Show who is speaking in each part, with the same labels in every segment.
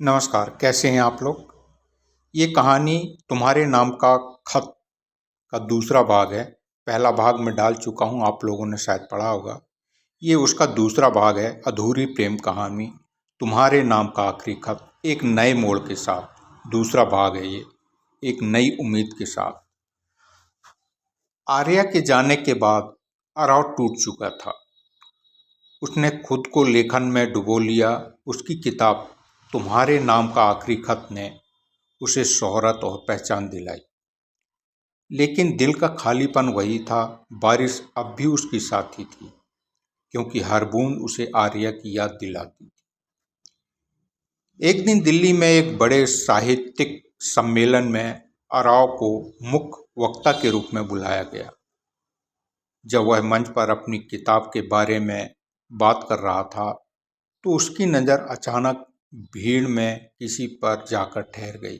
Speaker 1: नमस्कार, कैसे हैं आप लोग। ये कहानी तुम्हारे नाम का खत का दूसरा भाग है। पहला भाग मैं डाल चुका हूँ, आप लोगों ने शायद पढ़ा होगा। ये उसका दूसरा भाग है, अधूरी प्रेम कहानी तुम्हारे नाम का आखिरी खत, एक नए मोड़ के साथ दूसरा भाग है ये, एक नई उम्मीद के साथ। आर्या के जाने के बाद अराव टूट चुका था। उसने खुद को लेखन में डुबो लिया। उसकी किताब तुम्हारे नाम का आखिरी खत ने उसे शोहरत और पहचान दिलाई, लेकिन दिल का खालीपन वही था। बारिश अब भी उसकी साथी थी, क्योंकि हर बूंद उसे आर्या की याद दिलाती थी। एक दिन दिल्ली में एक बड़े साहित्यिक सम्मेलन में अराव को मुख्य वक्ता के रूप में बुलाया गया। जब वह मंच पर अपनी किताब के बारे में बात कर रहा था, तो उसकी नज़र अचानक भीड़ में किसी पर जाकर ठहर गई।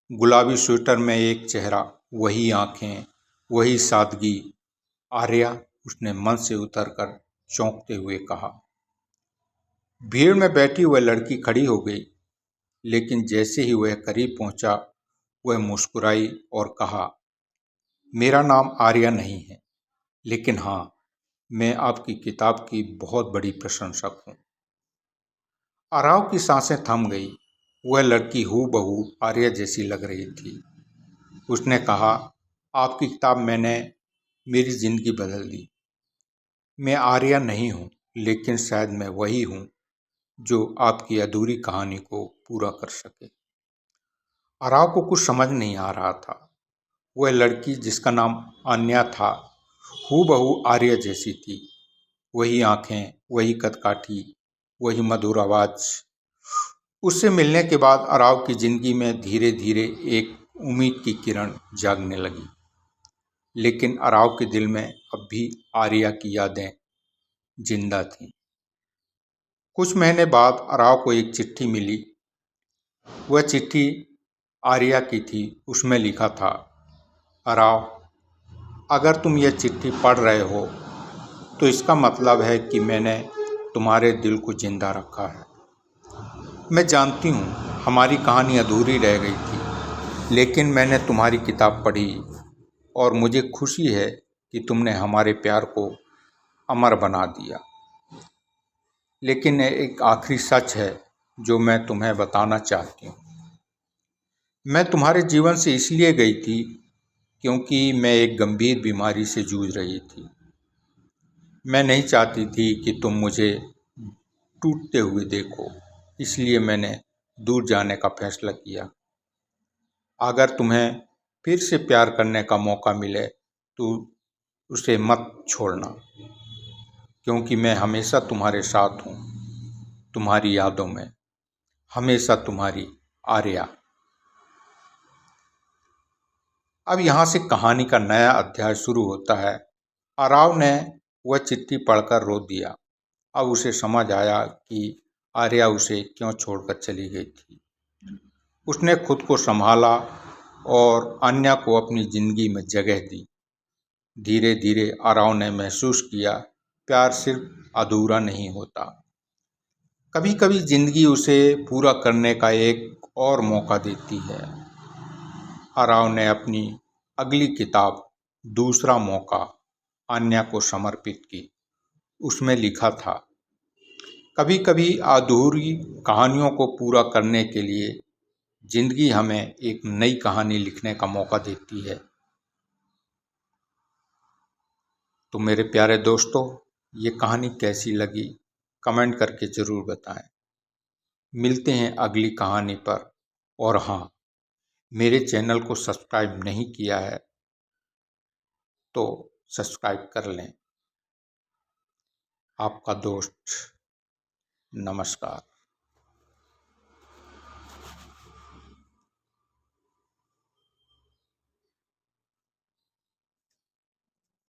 Speaker 1: गुलाबी स्वेटर में एक चेहरा, वही आंखें, वही सादगी। आर्या, उसने मन से उतरकर चौंकते हुए कहा। भीड़ में बैठी वह लड़की खड़ी हो गई, लेकिन जैसे ही वह करीब पहुंचा, वह मुस्कुराई और कहा, मेरा नाम आर्या नहीं है, लेकिन हाँ, मैं आपकी किताब की बहुत बड़ी प्रशंसक हूँ। आराव की सांसें थम गई। वह लड़की हूबहू आर्या जैसी लग रही थी। उसने कहा, आपकी किताब मैंने मेरी जिंदगी बदल दी। मैं आर्या नहीं हूँ, लेकिन शायद मैं वही हूँ जो आपकी अधूरी कहानी को पूरा कर सके। आराव को कुछ समझ नहीं आ रहा था। वह लड़की जिसका नाम अन्या था, हूबहू आर्या जैसी थी। वही आंखें, वही कदकाठी, वही मधुर आवाज। उससे मिलने के बाद आराव की जिंदगी में धीरे धीरे एक उम्मीद की किरण जागने लगी। लेकिन आराव के दिल में अब भी आर्या की यादें जिंदा थीं। कुछ महीने बाद आराव को एक चिट्ठी मिली। वह चिट्ठी आर्या की थी। उसमें लिखा था, आराव, अगर तुम यह चिट्ठी पढ़ रहे हो तो इसका मतलब है कि मैंने तुम्हारे दिल को जिंदा रखा है। मैं जानती हूँ हमारी कहानी अधूरी रह गई थी, लेकिन मैंने तुम्हारी किताब पढ़ी और मुझे खुशी है कि तुमने हमारे प्यार को अमर बना दिया। लेकिन एक आखिरी सच है जो मैं तुम्हें बताना चाहती हूँ। मैं तुम्हारे जीवन से इसलिए गई थी क्योंकि मैं एक गंभीर बीमारी से जूझ रही थी। मैं नहीं चाहती थी कि तुम मुझे टूटते हुए देखो, इसलिए मैंने दूर जाने का फैसला किया। अगर तुम्हें फिर से प्यार करने का मौका मिले तो उसे मत छोड़ना, क्योंकि मैं हमेशा तुम्हारे साथ हूँ, तुम्हारी यादों में। हमेशा तुम्हारी, आर्या। अब यहाँ से कहानी का नया अध्याय शुरू होता है। आराव ने वह चिट्ठी पढ़कर रो दिया। अब उसे समझ आया कि आर्या उसे क्यों छोड़कर चली गई थी। उसने खुद को संभाला और अन्या को अपनी जिंदगी में जगह दी। धीरे धीरे आराव ने महसूस किया, प्यार सिर्फ अधूरा नहीं होता। कभी कभी जिंदगी उसे पूरा करने का एक और मौका देती है। आराव ने अपनी अगली किताब दूसरा मौका अन्या को समर्पित की। उसमें लिखा था, कभी कभी अधूरी कहानियों को पूरा करने के लिए जिंदगी हमें एक नई कहानी लिखने का मौका देती है। तो मेरे प्यारे दोस्तों, ये कहानी कैसी लगी कमेंट करके ज़रूर बताएं। मिलते हैं अगली कहानी पर। और हाँ, मेरे चैनल को सब्सक्राइब नहीं किया है तो सब्सक्राइब कर लें। आपका दोस्त। नमस्कार।